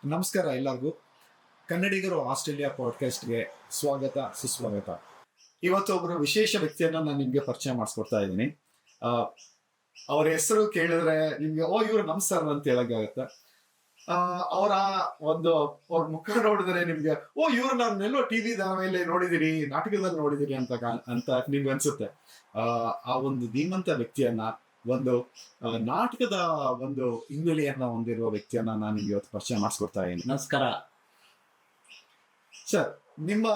ನಮಸ್ಕಾರ ಎಲ್ಲರಿಗೂ. ಕನ್ನಡಿಗರು ಆಸ್ಟ್ರೇಲಿಯಾ ಪಾಡ್ಕಾಸ್ಟ್ಗೆ ಸ್ವಾಗತ ಸುಸ್ವಾಗತ. ಇವತ್ತು ಒಬ್ಬರು ವಿಶೇಷ ವ್ಯಕ್ತಿಯನ್ನ ನಾನು ನಿಮ್ಗೆ ಪರಿಚಯ ಮಾಡಿಸ್ಕೊಡ್ತಾ ಇದ್ದೀನಿ. ಅವ್ರ ಹೆಸರು ಕೇಳಿದ್ರೆ ನಿಮ್ಗೆ ಇವ್ರು ನಮ್ ಸರ್ ಅಂತ ಹೇಳಕ್ಕಾಗತ್ತೆ. ಅವರ ಅವ್ರ ಮುಖ ನೋಡಿದ್ರೆ ನಿಮ್ಗೆ ಇವ್ರು ನಾನೆಲ್ಲೋ ಟಿವಿ ಮೇಲೆ ನೋಡಿದಿರಿ, ನಾಟಕದಲ್ಲಿ ನೋಡಿದಿರಿ ಅಂತ ನಿಮ್ಗೆ ಅನ್ಸುತ್ತೆ. ಆ ಒಂದು ಧೀಮಂತ ವ್ಯಕ್ತಿಯನ್ನ, ಒಂದು ನಾಟಕದ ಒಂದು ಹಿನ್ನೆಲೆಯನ್ನ ಹೊಂದಿರುವ ವ್ಯಕ್ತಿಯನ್ನ ನಾನು ನಿಮ್ಗೆ ಇವತ್ತು ಪರಿಚಯ ಮಾಡಿಸ್ಕೊಡ್ತಾ ಇದ್ದೀನಿ. ನಮಸ್ಕಾರ ಸರ್, ನಿಮ್ಮ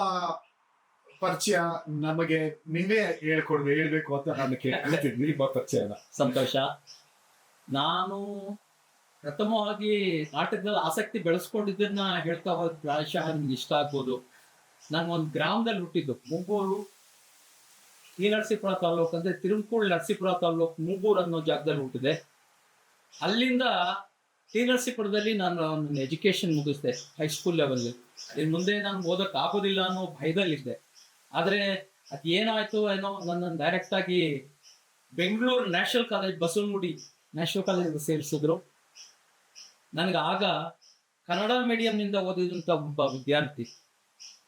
ಪರಿಚಯ ನಮಗೆ ನೀವೇ ಹೇಳ್ಬೇಕು ಅಂತ ನಾನು ಕೇಳ್ತಿದ್ವಿ. ನಿಮ್ಮ ಪರಿಚಯನ. ಸಂತೋಷ. ನಾನು ಪ್ರಥಮವಾಗಿ ನಾಟಕದಲ್ಲಿ ಆಸಕ್ತಿ ಬೆಳೆಸ್ಕೊಂಡಿದ್ದನ್ನ ಹೇಳ್ತಾ ಹೋದ್ ಪ್ರಾಯಶಃ ನಿಮ್ಗೆ ಇಷ್ಟ ಆಗ್ಬೋದು. ನಾನು ಒಂದು ಗ್ರಾಮದಲ್ಲಿ ಹುಟ್ಟಿದ್ದು, ಮೂಗೂರು, ಈ ನರಸೀಪುರ ತಾಲೂಕು ಅಂದ್ರೆ ತಿರುಮಕೂರು ನರಸೀಪುರ ತಾಲೂಕು ಮೂಗೂರು ಅನ್ನೋ ಜಾಗದಲ್ಲಿ ಹುಟ್ಟಿದೆ. ಅಲ್ಲಿಂದ ಟಿ ನರಸೀಪುರದಲ್ಲಿ ನಾನು ನನ್ನ ಎಜುಕೇಶನ್ ಮುಗಿಸ್ದೆ, ಹೈಸ್ಕೂಲ್ ಲೆವೆಲ್. ಇನ್ನು ಮುಂದೆ ನಾನು ಓದಕ್ಕೆ ಆಗೋದಿಲ್ಲ ಅನ್ನೋ ಭಯದಲ್ಲಿದ್ದೆ. ಆದರೆ ಅದು ಏನಾಯ್ತು ಏನೋ, ನನ್ನನ್ನು ಡೈರೆಕ್ಟ್ ಆಗಿ Bengaluru national college, Basavanagudi national college ಸೇರಿಸಿದ್ರು. ನನಗೆ ಆಗ ಕನ್ನಡ ಮೀಡಿಯಂನಿಂದ ಓದಿದಂಥ ಒಬ್ಬ ವಿದ್ಯಾರ್ಥಿ.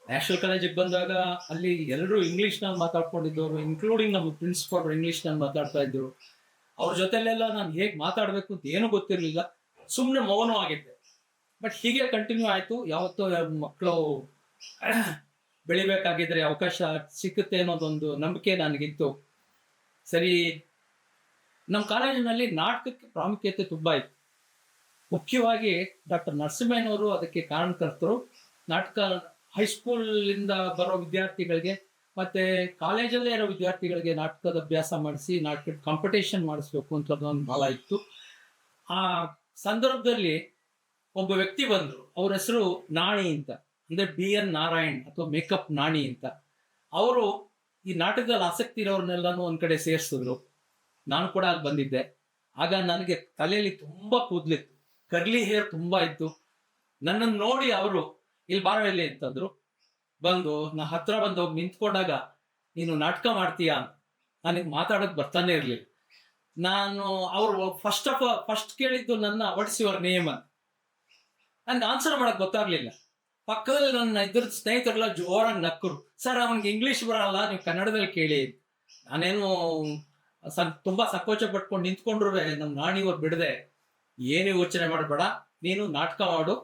ನ್ಯಾಷನಲ್ ಕಾಲೇಜಿಗೆ ಬಂದಾಗ ಅಲ್ಲಿ ಎಲ್ಲರೂ ಇಂಗ್ಲೀಷ್ನಲ್ಲಿ ಮಾತಾಡ್ಕೊಂಡಿದ್ದವರು, ಇನ್ಕ್ಲೂಡಿಂಗ್ ನಮ್ಮ ಪ್ರಿನ್ಸಿಪಾಲ್ ಇಂಗ್ಲೀಷ್ನಲ್ಲಿ ಮಾತಾಡ್ತಾ ಇದ್ರು. ಅವ್ರ ಜೊತೆಲೆಲ್ಲ ನಾನು ಹೇಗೆ ಮಾತಾಡಬೇಕು ಅಂತ ಏನೂ ಗೊತ್ತಿರಲಿಲ್ಲ, ಸುಮ್ಮನೆ ಮೌನವಾಗಿದ್ದೆ. ಬಟ್ ಹೀಗೆ ಕಂಟಿನ್ಯೂ ಆಯಿತು. ಯಾವತ್ತೋ ಮಕ್ಕಳು ಬೆಳಿಬೇಕಾಗಿದ್ರೆ ಅವಕಾಶ ಸಿಕ್ಕುತ್ತೆ ಅನ್ನೋದೊಂದು ನಂಬಿಕೆ ನನಗಿತ್ತು. ಸರಿ, ನಮ್ಮ ಕಾಲೇಜಿನಲ್ಲಿ ನಾಟಕಕ್ಕೆ ಪ್ರಾಮುಖ್ಯತೆ ತುಂಬ ಇತ್ತು. ಮುಖ್ಯವಾಗಿ ಡಾಕ್ಟರ್ ನರಸಿಂಹಯ್ಯನವರು ಅದಕ್ಕೆ ಕಾರಣಕರ್ತರು. ನಾಟಕ ಹೈಸ್ಕೂಲಿಂದ ಬರೋ ವಿದ್ಯಾರ್ಥಿಗಳಿಗೆ ಮತ್ತು ಕಾಲೇಜಲ್ಲೇ ಇರೋ ವಿದ್ಯಾರ್ಥಿಗಳಿಗೆ ನಾಟಕದ ಅಭ್ಯಾಸ ಮಾಡಿಸಿ ನಾಟಕದ ಕಾಂಪಿಟೇಷನ್ ಮಾಡಿಸ್ಬೇಕು ಅಂತದೊಂದು ಭಾಳ ಇತ್ತು. ಆ ಸಂದರ್ಭದಲ್ಲಿ ಒಬ್ಬ ವ್ಯಕ್ತಿ ಬಂದರು. ಅವ್ರ ಹೆಸರು ನಾಣಿ ಅಂತ, ಅಂದರೆ BN ನಾರಾಯಣ್ ಅಥವಾ ಮೇಕಪ್ ನಾಣಿ ಅಂತ. ಅವರು ಈ ನಾಟಕದಲ್ಲಿ ಆಸಕ್ತಿ ಇರೋರ್ನೆಲ್ಲನೂ ಒಂದು ಕಡೆ ಸೇರಿಸಿದ್ರು. ನಾನು ಕೂಡ ಅಲ್ಲಿ ಬಂದಿದ್ದೆ. ಆಗ ನನಗೆ ತಲೆಯಲ್ಲಿ ತುಂಬ ಕೂದಲಿತ್ತು, ಕರ್ಲಿ ಹೇರ್ ತುಂಬ ಇತ್ತು. ನನ್ನನ್ನು ನೋಡಿ ಅವರು ಇಲ್ಲಿ ಬಾರ ಇಲ್ಲಿ ಅಂತಂದ್ರು. ಬಂದು ನಾ ಹತ್ರ ಬಂದು ಹೋಗಿ ನಿಂತ್ಕೊಂಡಾಗ, ನೀನು ನಾಟಕ ಮಾಡ್ತೀಯಾ? ನನಗೆ ಮಾತಾಡೋಕೆ ಬರ್ತಾನೆ ಇರಲಿಲ್ಲ. ಅವರು ಫಸ್ಟ್ ಕೇಳಿದ್ದು ನನ್ನ ವಾಟ್ಸ್ ಯುವರ್ ನೇಮ್ ಅಂತ. ನನಗೆ ಆನ್ಸರ್ ಮಾಡೋಕೆ ಗೊತ್ತಾಗ್ಲಿಲ್ಲ. ಪಕ್ಕದಲ್ಲಿ ನನ್ನ ಇದ್ರ ಸ್ನೇಹಿತರೆಲ್ಲ ಜೋರಾಗಿ ನಕ್ಕರು. ಸರ್, ಅವನಿಗೆ ಇಂಗ್ಲೀಷ್ ಬರಲ್ಲ, ನೀವು ಕನ್ನಡದಲ್ಲಿ ಕೇಳಿ. ನಾನೇನು ತುಂಬ ಸಂಕೋಚ ಪಟ್ಕೊಂಡು ನಿಂತ್ಕೊಂಡ್ರು ನಮ್ಮ ನಾಣಿಯವ್ರು ಬಿಡದೆ, ಏನು ಯೋಚನೆ ಮಾಡಬೇಡ, ನೀನು ನಾಟಕ ಮಾಡು,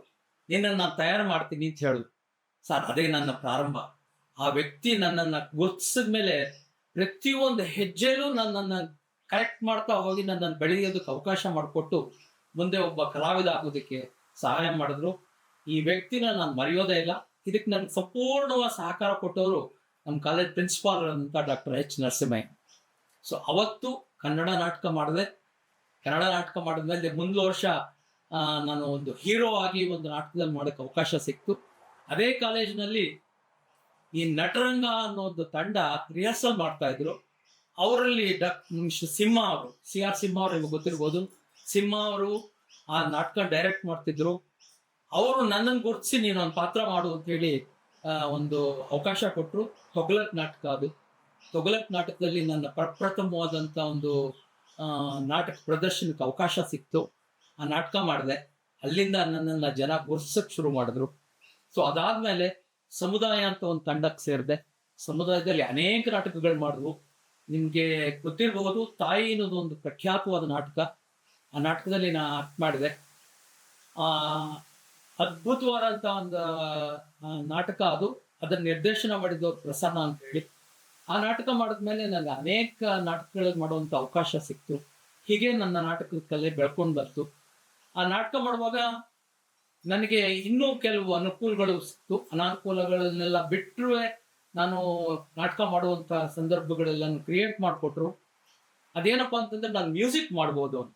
ನಿನ್ನನ್ನು ನಾನು ತಯಾರು ಮಾಡ್ತೀನಿ ಅಂತ ಹೇಳಿದ್ರು. ಸರ್, ಅದೇ ನನ್ನ ಪ್ರಾರಂಭ. ಆ ವ್ಯಕ್ತಿ ನನ್ನನ್ನು ಗುರುತಿಸಿದ ಮೇಲೆ ಪ್ರತಿಯೊಂದು ಹೆಜ್ಜೆಯಲ್ಲೂ ನನ್ನನ್ನು ಕರೆಕ್ಟ್ ಮಾಡ್ತಾ ಹೋಗಿ ನನ್ನನ್ನು ಬೆಳೆಯೋದಕ್ಕೆ ಅವಕಾಶ ಮಾಡಿಕೊಟ್ಟು ಮುಂದೆ ಒಬ್ಬ ಕಲಾವಿದ ಆಗೋದಕ್ಕೆ ಸಹಾಯ ಮಾಡಿದ್ರು. ಈ ವ್ಯಕ್ತಿನ ನಾನು ಮರೆಯೋದೇ ಇಲ್ಲ. ಇದಕ್ಕೆ ನನಗೆ ಸಂಪೂರ್ಣವಾದ ಸಹಕಾರ ಕೊಟ್ಟವರು ನಮ್ಮ ಕಾಲೇಜ್ ಪ್ರಿನ್ಸಿಪಾಲ್ ಅಂತ ಡಾಕ್ಟರ್ H ನರಸಿಂಹಯ್ಯ. ಸೊ ಅವತ್ತು ಕನ್ನಡ ನಾಟಕ ಮಾಡಿದೆ. ಕನ್ನಡ ನಾಟಕ ಮಾಡಿದ್ಮೇಲೆ ಮುಂದಿನ ವರ್ಷ ನಾನು ಒಂದು ಹೀರೋ ಆಗಿ ಒಂದು ನಾಟಕದಲ್ಲಿ ಮಾಡೋಕ್ಕೆ ಅವಕಾಶ ಸಿಕ್ತು. ಅದೇ ಕಾಲೇಜಿನಲ್ಲಿ ಈ ನಟರಂಗ ಅನ್ನೋದು ತಂಡ ರಿಹರ್ಸಲ್ ಮಾಡ್ತಾ ಇದ್ರು. ಅವರಲ್ಲಿ ಸಿಂಹ ಅವರು, CR ಸಿಂಹ ಅವರು, ನಿಮಗೆ ಗೊತ್ತಿರ್ಬೋದು. ಸಿಂಹ ಅವರು ಆ ನಾಟಕ ಡೈರೆಕ್ಟ್ ಮಾಡ್ತಿದ್ರು. ಅವರು ನನ್ನನ್ನು ಗುರುತಿಸಿ ನೀನು ಒಂದು ಪಾತ್ರ ಮಾಡು ಅಂತ ಹೇಳಿ ಒಂದು ಅವಕಾಶ ಕೊಟ್ಟರು. ತೊಗಲಕ್ ನಾಟಕ ಅದು. ತೊಗಲಕ್ ನಾಟಕದಲ್ಲಿ ನನ್ನ ಪ್ರಪ್ರಥಮವಾದಂಥ ಒಂದು ನಾಟಕ ಪ್ರದರ್ಶನಕ್ಕೆ ಅವಕಾಶ ಸಿಕ್ತು. ಆ ನಾಟಕ ಮಾಡಿದೆ. ಅಲ್ಲಿಂದ ನನ್ನನ್ನು ಜನ ಗುರ್ಸಕ್ಕೆ ಶುರು ಮಾಡಿದ್ರು. ಸೊ ಅದಾದಮೇಲೆ ಸಮುದಾಯ ಅಂತ ಒಂದು ತಂಡಕ್ಕೆ ಸೇರಿದೆ. ಸಮುದಾಯದಲ್ಲಿ ಅನೇಕ ನಾಟಕಗಳು ಮಾಡಿದ್ರು. ನಿಮಗೆ ಗೊತ್ತಿರಬಹುದು, ತಾಯಿ ಅನ್ನೋದು ಒಂದು ಪ್ರಖ್ಯಾತವಾದ ನಾಟಕ. ಆ ನಾಟಕದಲ್ಲಿ ನಾನು ಆಕ್ಟ್ ಮಾಡಿದೆ. ಅದ್ಭುತವಾದಂಥ ಒಂದು ನಾಟಕ ಅದು. ಅದನ್ನು ನಿರ್ದೇಶನ ಮಾಡಿದವರು ಪ್ರಸನ್ನ ಅಂತ ಹೇಳಿ. ಆ ನಾಟಕ ಮಾಡಿದ್ಮೇಲೆ ನನಗೆ ಅನೇಕ ನಾಟಕಗಳು ಮಾಡುವಂಥ ಅವಕಾಶ ಸಿಕ್ತು. ಹೀಗೆ ನನ್ನ ನಾಟಕದ ಕಲೆ ಬೆಳ್ಕೊಂಡು ಬಂತು. ಆ ನಾಟಕ ಮಾಡುವಾಗ ನನಗೆ ಇನ್ನೂ ಕೆಲವು ಅನುಕೂಲಗಳು ಸಿಕ್ತು. ಅನಾನುಕೂಲಗಳನ್ನೆಲ್ಲ ಬಿಟ್ಟರೂ ನಾನು ನಾಟಕ ಮಾಡುವಂಥ ಸಂದರ್ಭಗಳೆಲ್ಲ ಕ್ರಿಯೇಟ್ ಮಾಡಿಕೊಟ್ರು. ಅದೇನಪ್ಪ ಅಂತಂದರೆ ನಾನು ಮ್ಯೂಸಿಕ್ ಮಾಡ್ಬೋದು ಅಂತ.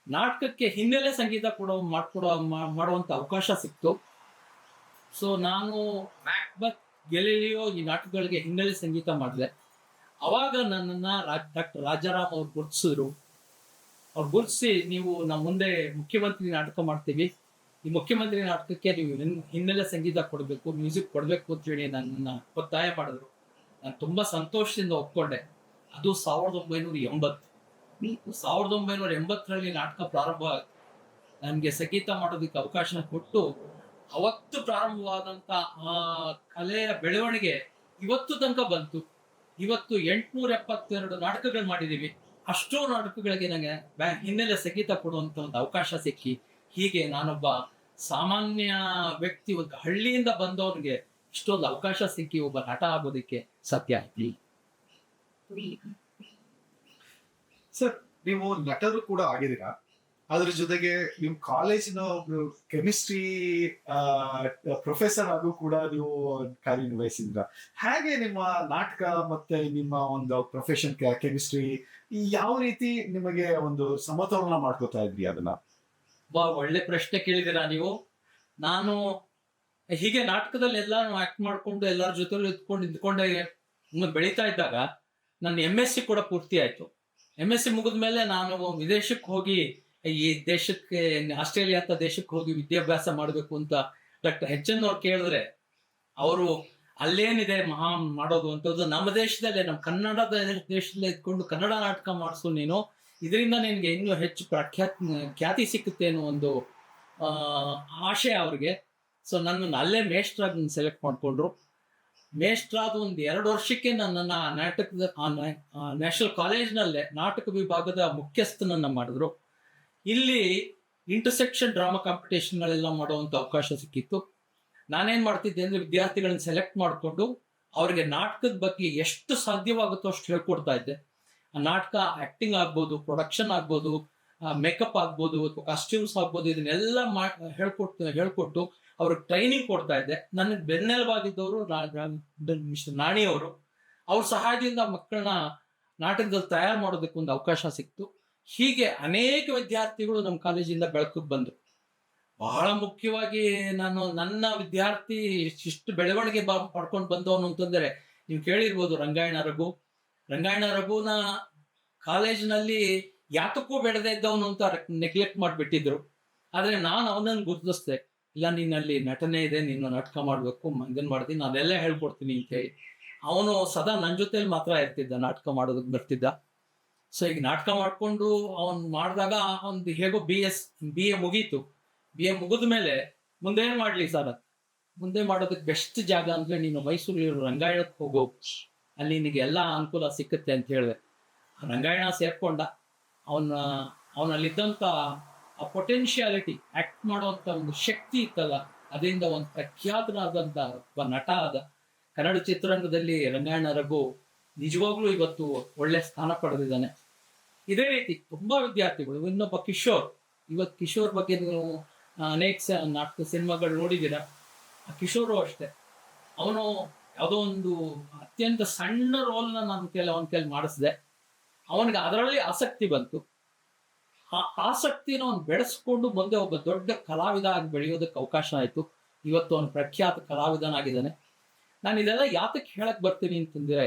ನಾಟಕಕ್ಕೆ ಹಿನ್ನೆಲೆ ಸಂಗೀತ ಮಾಡುವಂಥ ಅವಕಾಶ ಸಿಕ್ತು. ಸೊ ನಾನು ಮ್ಯಾಕ್ಬೆತ್, ಗೆಲಿಲಿಯೋ ಈ ನಾಟಕಗಳಿಗೆ ಹಿನ್ನೆಲೆ ಸಂಗೀತ ಮಾಡಿದೆ. ಅವಾಗ ನನ್ನನ್ನು ಡಾಕ್ಟರ್ ರಾಜಾರಾಮ್ ಅವ್ರು ಗುರುತಿಸಿದ್ರು. ಅವ್ರು ಗುರುತಿಸಿ, ನೀವು ನಮ್ಮ ಮುಂದೆ ಮುಖ್ಯಮಂತ್ರಿ ನಾಟಕ ಮಾಡ್ತೀವಿ, ಈ ಮುಖ್ಯಮಂತ್ರಿ ನಾಟಕಕ್ಕೆ ನೀವು ಹಿನ್ನೆಲೆ ಸಂಗೀತ ಕೊಡಬೇಕು, ಮ್ಯೂಸಿಕ್ ಕೊಡಬೇಕು ಅಂತೇಳಿ ನನ್ನನ್ನು ಒತ್ತಾಯ ಮಾಡಿದ್ರು. ನಾನು ತುಂಬ ಸಂತೋಷದಿಂದ ಒಪ್ಕೊಂಡೆ. ಅದು 1980. 1980ರಲ್ಲಿ ನಾಟಕ ಪ್ರಾರಂಭ ಆಯಿತು. ನನಗೆ ಸಂಗೀತ ಮಾಡೋದಕ್ಕೆ ಅವಕಾಶ ಕೊಟ್ಟು ಅವತ್ತು ಪ್ರಾರಂಭವಾದಂಥ ಆ ಕಲೆಯ ಬೆಳವಣಿಗೆ ಇವತ್ತು ತನಕ ಬಂತು. ಇವತ್ತು 872 ನಾಟಕಗಳು ಮಾಡಿದ್ದೀವಿ. ಅಷ್ಟೋ ನಾಟಕಗಳಿಗೆ ನನಗೆ ಹಿನ್ನೆಲೆ ಸಂಗೀತ ಕೊಡುವಂಥ ಒಂದು ಅವಕಾಶ ಸಿಕ್ಕಿ, ಹೀಗೆ ನಾನೊಬ್ಬ ಸಾಮಾನ್ಯ ವ್ಯಕ್ತಿ, ಒಂದು ಹಳ್ಳಿಯಿಂದ ಬಂದವನಿಗೆ ಇಷ್ಟೊಂದು ಅವಕಾಶ ಸಿಕ್ಕಿ ಒಬ್ಬ ನಟ ಆಗೋದಕ್ಕೆ ಸತ್ಯ ಆಯ್ತು. ಸರ್, ನೀವು ನಟರು ಕೂಡ ಆಗಿದ್ದೀರಾ. ಅದ್ರ ಜೊತೆಗೆ ನಿಮ್ ಕಾಲೇಜಿನ ಒಬ್ರು ಕೆಮಿಸ್ಟ್ರಿ ಪ್ರೊಫೆಸರ್ ಆಗೂ ಕೂಡ ನೀವು ಕಾರ್ಯನಿರ್ವಹಿಸಿದ್ರ. ಹೇಗೆ ನಿಮ್ಮ ನಾಟಕ ಮತ್ತೆ ನಿಮ್ಮ ಒಂದು ಪ್ರೊಫೆಷನ್ ಕೆಮಿಸ್ಟ್ರಿ ಯಾವ ರೀತಿ ನಿಮಗೆ ಒಂದು ಸಮತೋಲನ ಮಾಡ್ಕೋತಾ ಇದ್ರಿ ಅದನ್ನ? ಒಳ್ಳೆ ಪ್ರಶ್ನೆ ಕೇಳಿದಿರಾ ನೀವು. ನಾನು ಹೀಗೆ ನಾಟಕದಲ್ಲಿ ಎಲ್ಲಾನು ಆಕ್ಟ್ ಮಾಡ್ಕೊಂಡು ಎಲ್ಲರ ಜೊತೆಲಿ ಇದ್ಕೊಂಡೆ ಬೆಳೀತಾ ಇದ್ದಾಗ ನನ್ನ MSc ಕೂಡ ಪೂರ್ತಿ ಆಯ್ತು. MSc ಮುಗಿದ ಮೇಲೆ ನಾನು ವಿದೇಶಕ್ಕೆ ಹೋಗಿ, ಈ ದೇಶಕ್ಕೆ ಆಸ್ಟ್ರೇಲಿಯಾ ಅಂತ ದೇಶಕ್ಕೆ ಹೋಗಿ ವಿದ್ಯಾಭ್ಯಾಸ ಮಾಡಬೇಕು ಅಂತ ಡಾಕ್ಟರ್ HN ಅವ್ರು ಕೇಳಿದ್ರೆ, ಅವರು ಅಲ್ಲೇನಿದೆ ಮಹಾ ಮಾಡೋದು ಅಂತದ್ದು, ನಮ್ಮ ದೇಶದಲ್ಲೇ, ನಮ್ಮ ಕನ್ನಡದ ದೇಶದಲ್ಲೇ ಇದ್ಕೊಂಡು ಕನ್ನಡ ನಾಟಕ ಮಾಡಿಸು ನೀನು, ಇದರಿಂದ ನಿನಗೆ ಇನ್ನೂ ಹೆಚ್ಚು ಖ್ಯಾತಿ ಸಿಕ್ಕುತ್ತೆ ಅನ್ನೋ ಒಂದು ಆಶಯ ಅವ್ರಿಗೆ. ಸೊ ನನ್ನನ್ನು ಅಲ್ಲೇ ಮೇಷ್ಟ್ರಾಗಿ ಸೆಲೆಕ್ಟ್ ಮಾಡಿಕೊಂಡ್ರು. ಮೇಷ್ಟ್ರಾದ ಒಂದು 2 ವರ್ಷಕ್ಕೆ ನನ್ನನ್ನು ನಾಟಕದ ನ್ಯಾಷನಲ್ ಕಾಲೇಜ್ನಲ್ಲೇ ನಾಟಕ ವಿಭಾಗದ ಮುಖ್ಯಸ್ಥನನ್ನು ಮಾಡಿದ್ರು. ಇಲ್ಲಿ ಇಂಟರ್ಸೆಕ್ಷನ್ ಡ್ರಾಮಾ ಕಾಂಪಿಟೇಷನ್ಗಳೆಲ್ಲ ಮಾಡುವಂಥ ಅವಕಾಶ ಸಿಕ್ಕಿತ್ತು. ನಾನೇನು ಮಾಡ್ತಿದ್ದೆ ಅಂದರೆ, ವಿದ್ಯಾರ್ಥಿಗಳನ್ನ ಸೆಲೆಕ್ಟ್ ಮಾಡಿಕೊಂಡು ಅವ್ರಿಗೆ ನಾಟಕದ ಬಗ್ಗೆ ಎಷ್ಟು ಸಾಧ್ಯವಾಗುತ್ತೋ ಅಷ್ಟು ಹೇಳ್ಕೊಡ್ತಾ ಇದ್ದೆ. ಆ ನಾಟಕ ಆ್ಯಕ್ಟಿಂಗ್ ಆಗ್ಬೋದು, ಪ್ರೊಡಕ್ಷನ್ ಆಗ್ಬೋದು, ಮೇಕಪ್ ಆಗ್ಬೋದು, ಅಥವಾ ಕಾಸ್ಟ್ಯೂಮ್ಸ್ ಆಗ್ಬೋದು, ಇದನ್ನೆಲ್ಲ ಹೇಳ್ಕೊಟ್ಟು ಅವ್ರಿಗೆ ಟ್ರೈನಿಂಗ್ ಕೊಡ್ತಾ ಇದ್ದೆ. ನನಗೆ ಬೆನ್ನೆಲುಬಾಗಿದ್ದವರು ಮಿಸ್ಟರ್ ನಾಣಿ ಅವರು. ಅವ್ರ ಸಹಾಯದಿಂದ ಮಕ್ಕಳನ್ನ ನಾಟಕದಲ್ಲಿ ತಯಾರು ಮಾಡೋದಕ್ಕೆ ಒಂದು ಅವಕಾಶ ಸಿಕ್ತು. ಹೀಗೆ ಅನೇಕ ವಿದ್ಯಾರ್ಥಿಗಳು ನಮ್ಮ ಕಾಲೇಜಿಂದ ಬೆಳಕಿಗೆ ಬಂದರು. ಬಹಳ ಮುಖ್ಯವಾಗಿ ನನ್ನ ವಿದ್ಯಾರ್ಥಿ ಇಷ್ಟು ಬೆಳವಣಿಗೆ ಪಡ್ಕೊಂಡು ಬಂದವನು ಅಂತಂದರೆ, ನೀವು ಕೇಳಿರ್ಬೋದು ರಂಗಾಯಣ ರಘುನ ಕಾಲೇಜಿನಲ್ಲಿ ಯಾತಕ್ಕೂ ಬೆಳೆದೇ ಇದ್ದವನು ಅಂತ ನೆಗ್ಲೆಕ್ಟ್ ಮಾಡಿಬಿಟ್ಟಿದ್ರು. ಆದರೆ ನಾನು ಅವನನ್ನು ಗುರುತಿಸ್ದೆ, ಇಲ್ಲ ನೀನಲ್ಲಿ ನಟನೆ ಇದೆ, ನೀನು ನಾಟಕ ಮಾಡಬೇಕು, ಇದನ್ನು ಮಾಡ್ತೀನಿ, ನಾನೆಲ್ಲ ಹೇಳ್ಕೊಡ್ತೀನಿ ಅಂತ ಹೇಳಿ ಅವನು ಸದಾ ನನ್ನ ಜೊತೆಲಿ ಮಾತ್ರ ಇರ್ತಿದ್ದ, ನಾಟಕ ಮಾಡೋದಕ್ಕೆ ಬರ್ತಿದ್ದ. ಸೊ ಈಗ ನಾಟಕ ಮಾಡಿಕೊಂಡು ಅವನು ಮಾಡಿದಾಗ ಒಂದು ಹೇಗೋ BA ಮುಗೀತು. BA ಮುಗಿದ ಮೇಲೆ ಮುಂದೆ ಏನು ಮಾಡಲಿ ಸರ್, ಮುಂದೆ ಮಾಡೋದಕ್ಕೆ ಬೆಸ್ಟ್ ಜಾಗ ಅಂದರೆ ನೀನು ಮೈಸೂರಿನ ರಂಗಾಯಣಕ್ಕೆ ಹೋಗೋ, ಅಲ್ಲಿ ನಿನಗೆ ಎಲ್ಲ ಅನುಕೂಲ ಸಿಕ್ಕುತ್ತೆ ಅಂತ ಹೇಳಿದೆ. ರಂಗಾಯಣ ಸೇರ್ಕೊಂಡ. ಅವನಲ್ಲಿದ್ದಂಥ ಆ ಪೊಟೆನ್ಷಿಯಾಲಿಟಿ, ಆ್ಯಕ್ಟ್ ಮಾಡುವಂಥ ಒಂದು ಶಕ್ತಿ ಇತ್ತಲ್ಲ, ಅದರಿಂದ ಒಂದು ಪ್ರಖ್ಯಾತನಾದಂಥ ಒಬ್ಬ ನಟ ಆದ. ಕನ್ನಡ ಚಿತ್ರರಂಗದಲ್ಲಿ ರಂಗಾಯಣ ರಘು ನಿಜವಾಗ್ಲೂ ಇವತ್ತು ಒಳ್ಳೆ ಸ್ಥಾನ ಪಡೆದಿದ್ದಾನೆ. ಇದೇ ರೀತಿ ತುಂಬ ವಿದ್ಯಾರ್ಥಿಗಳು. ಇನ್ನೊಬ್ಬ ಕಿಶೋರ್, ಇವತ್ತು ಕಿಶೋರ್ ಬಗ್ಗೆ ನೀವು ಅನೇಕ ನಾಟಕ ಸಿನಿಮಾಗಳು ನೋಡಿದ್ದೀರ. ಆ ಕಿಶೋರು ಅಷ್ಟೇ, ಅವನು ಯಾವುದೋ ಒಂದು ಅತ್ಯಂತ ಸಣ್ಣ ರೋಲ್ನ ನಾನು ಅವನ ಕೈಲಿ ಮಾಡಿಸಿದೆ. ಅವನಿಗೆ ಅದರಲ್ಲಿ ಆಸಕ್ತಿ ಬಂತು. ಆ ಆಸಕ್ತಿನ ಅವನು ಬೆಳೆಸ್ಕೊಂಡು ಮುಂದೆ ಒಬ್ಬ ದೊಡ್ಡ ಕಲಾವಿದ ಆಗಿ ಬೆಳೆಯೋದಕ್ಕೆ ಅವಕಾಶ ಆಯಿತು. ಇವತ್ತು ಅವನು ಪ್ರಖ್ಯಾತ ಕಲಾವಿದನಾಗಿದ್ದಾನೆ. ನಾನು ಇದೆಲ್ಲ ಯಾತಕ್ಕೆ ಹೇಳಕ್ಕೆ ಬರ್ತೀನಿ ಅಂತಂದರೆ,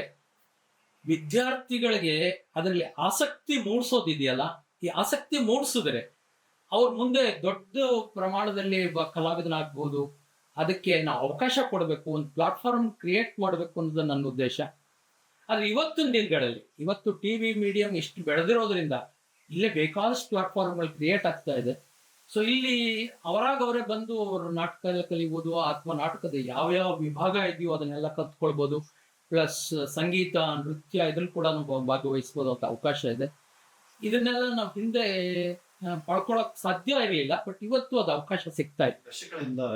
ವಿದ್ಯಾರ್ಥಿಗಳಿಗೆ ಅದರಲ್ಲಿ ಆಸಕ್ತಿ ಮೂಡಿಸೋದಿದೆಯಲ್ಲ, ಈ ಆಸಕ್ತಿ ಮೂಡಿಸಿದ್ರೆ ಅವ್ರ ಮುಂದೆ ದೊಡ್ಡ ಪ್ರಮಾಣದಲ್ಲಿ ಕಲಾವಿದನಾಗ್ಬೋದು. ಅದಕ್ಕೆ ನಾವು ಅವಕಾಶ ಕೊಡಬೇಕು, ಒಂದು ಪ್ಲಾಟ್ಫಾರ್ಮ್ ಕ್ರಿಯೇಟ್ ಮಾಡಬೇಕು ಅನ್ನೋದು ನನ್ನ ಉದ್ದೇಶ. ಆದರೆ ಇವತ್ತಿನ ದಿನಗಳಲ್ಲಿ, ಇವತ್ತು TV ಮೀಡಿಯಂ ಇಷ್ಟು ಬೆಳೆದಿರೋದ್ರಿಂದ ಇಲ್ಲೇ ಬೇಕಾದಷ್ಟು ಪ್ಲಾಟ್ಫಾರ್ಮ್ಗಳು ಕ್ರಿಯೇಟ್ ಆಗ್ತಾ ಇದೆ. ಸೊ ಇಲ್ಲಿ ಅವರೇ ಬಂದು ಅವರು ನಾಟಕ ಕಲಿಬೋದು, ಅಥವಾ ನಾಟಕದ ಯಾವ್ಯಾವ ವಿಭಾಗ ಇದೆಯೋ ಅದನ್ನೆಲ್ಲ ಕಲ್ತ್ಕೊಳ್ಬೋದು. ಪ್ಲಸ್ ಸಂಗೀತ, ನೃತ್ಯ ಇದ್ರಲ್ಲಿ ಕೂಡ ನಾವು ಭಾಗವಹಿಸ್ಬೋದು ಅಂತ ಅವಕಾಶ ಇದೆ. ಇದನ್ನೆಲ್ಲ ನಾವು ಹಿಂದೆ ಪಡ್ಕೊಳಕ್ ಸಾಧ್ಯ ಇರಲಿಲ್ಲ, ಬಟ್ ಇವತ್ತು ಅದು ಅವಕಾಶ ಸಿಗ್ತಾ ಇದೆ.